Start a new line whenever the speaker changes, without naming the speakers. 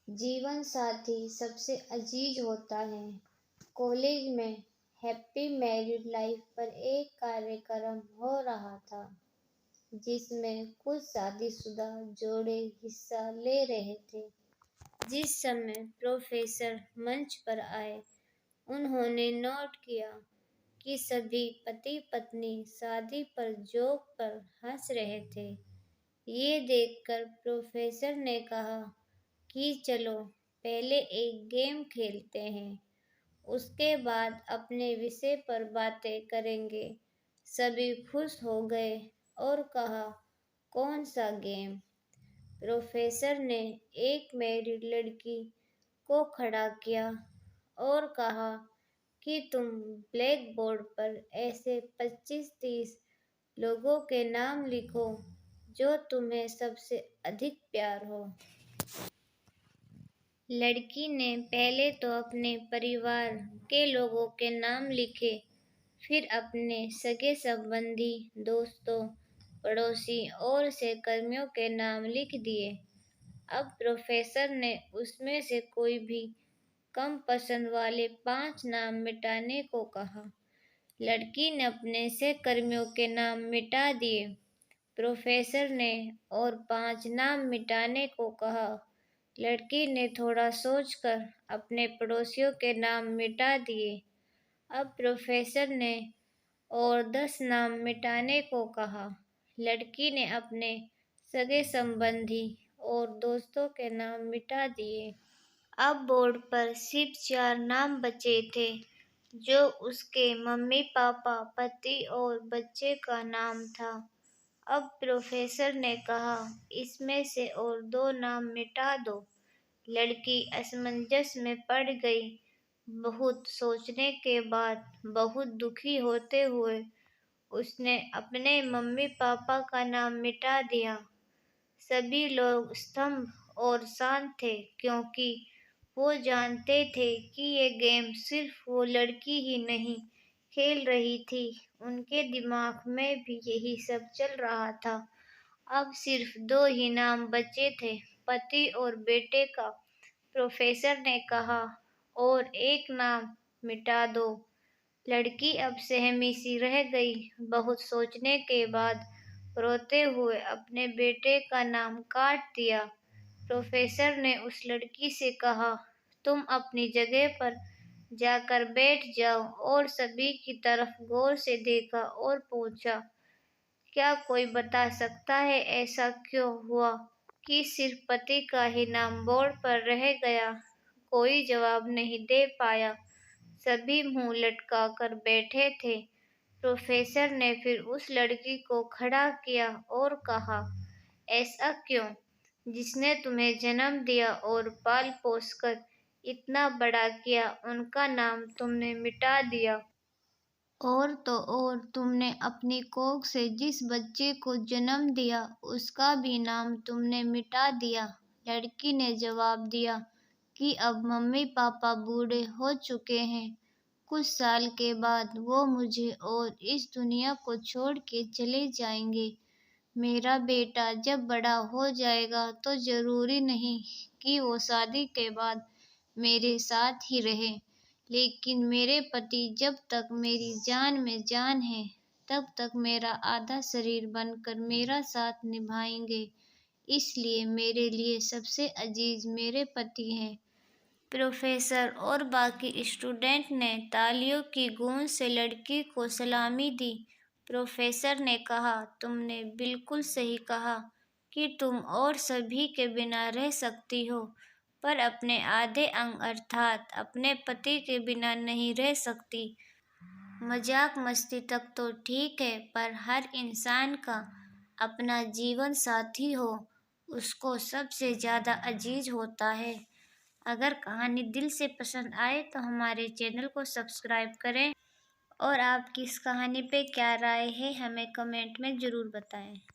जीवन साथी सबसे अजीज होता है। कॉलेज में हैप्पी मैरिड लाइफ पर एक कार्यक्रम हो रहा था, जिसमें कुछ शादीशुदा जोड़े हिस्सा ले रहे थे। जिस समय प्रोफेसर मंच पर आए, उन्होंने नोट किया कि सभी पति पत्नी शादी पर जोक पर हंस रहे थे। ये देखकर प्रोफेसर ने कहा कि चलो पहले एक गेम खेलते हैं, उसके बाद अपने विषय पर बातें करेंगे। सभी खुश हो गए और कहा, कौन सा गेम? प्रोफेसर ने एक मैरिड लड़की को खड़ा किया और कहा कि तुम ब्लैक बोर्ड पर ऐसे 25-30 लोगों के नाम लिखो जो तुम्हें सबसे अधिक प्यार हो। लड़की ने पहले तो अपने परिवार के लोगों के नाम लिखे, फिर अपने सगे संबंधी, दोस्तों, पड़ोसी और सहकर्मियों के नाम लिख दिए। अब प्रोफेसर ने उसमें से कोई भी कम पसंद वाले 5 नाम मिटाने को कहा। लड़की ने अपने सहकर्मियों के नाम मिटा दिए। प्रोफेसर ने और 5 नाम मिटाने को कहा। लड़की ने थोड़ा सोचकर अपने पड़ोसियों के नाम मिटा दिए। अब प्रोफेसर ने और 10 नाम मिटाने को कहा। लड़की ने अपने सगे संबंधी और दोस्तों के नाम मिटा दिए। अब बोर्ड पर सिर्फ 4 नाम बचे थे, जो उसके मम्मी पापा, पति और बच्चे का नाम था। अब प्रोफेसर ने कहा, इसमें से और 2 नाम मिटा दो। लड़की असमंजस में पड़ गई। बहुत सोचने के बाद, बहुत दुखी होते हुए उसने अपने मम्मी पापा का नाम मिटा दिया। सभी लोग स्तब्ध और शांत थे, क्योंकि वो जानते थे कि ये गेम सिर्फ वो लड़की ही नहीं खेल रही थी, उनके दिमाग में भी यही सब चल रहा था। अब सिर्फ 2 ही नाम बचे थे, पति और बेटे का। प्रोफेसर ने कहा, और एक नाम मिटा दो। लड़की अब सहमी सी रह गई। बहुत सोचने के बाद रोते हुए अपने बेटे का नाम काट दिया। प्रोफेसर ने उस लड़की से कहा, तुम अपनी जगह पर जाकर बैठ जाओ, और सभी की तरफ गौर से देखा और पूछा, क्या कोई बता सकता है ऐसा क्यों हुआ कि सिर्फ पति का ही नाम बोर्ड पर रह गया? कोई जवाब नहीं दे पाया। सभी मुंह लटका कर बैठे थे। प्रोफेसर ने फिर उस लड़की को खड़ा किया और कहा, ऐसा क्यों? जिसने तुम्हें जन्म दिया और पाल पोस कर इतना बड़ा किया, उनका नाम तुमने मिटा दिया। और तो और तुमने अपनी कोख से जिस बच्चे को जन्म दिया, उसका भी नाम तुमने मिटा दिया। लड़की ने जवाब दिया कि अब मम्मी पापा बूढ़े हो चुके हैं। कुछ साल के बाद वो मुझे और इस दुनिया को छोड़ के चले जाएंगे। मेरा बेटा जब बड़ा हो जाएगा तो जरूरी नहीं कि वो शादी के बाद मेरे साथ ही रहे, लेकिन मेरे पति जब तक मेरी जान में जान है, तब तक मेरा आधा शरीर बनकर मेरा साथ निभाएंगे। इसलिए मेरे लिए सबसे अजीज मेरे पति हैं। प्रोफेसर और बाकी स्टूडेंट ने तालियों की गूंज से लड़की को सलामी दी। प्रोफेसर ने कहा, तुमने बिल्कुल सही कहा कि तुम और सभी के बिना रह सकती हो, पर अपने आधे अंग अर्थात अपने पति के बिना नहीं रह सकती। मजाक मस्ती तक तो ठीक है, पर हर इंसान का अपना जीवन साथी हो, उसको सबसे ज़्यादा अजीज होता है। अगर कहानी दिल से पसंद आए तो हमारे चैनल को सब्सक्राइब करें, और आपकी इस कहानी पे क्या राय है हमें कमेंट में ज़रूर बताएं।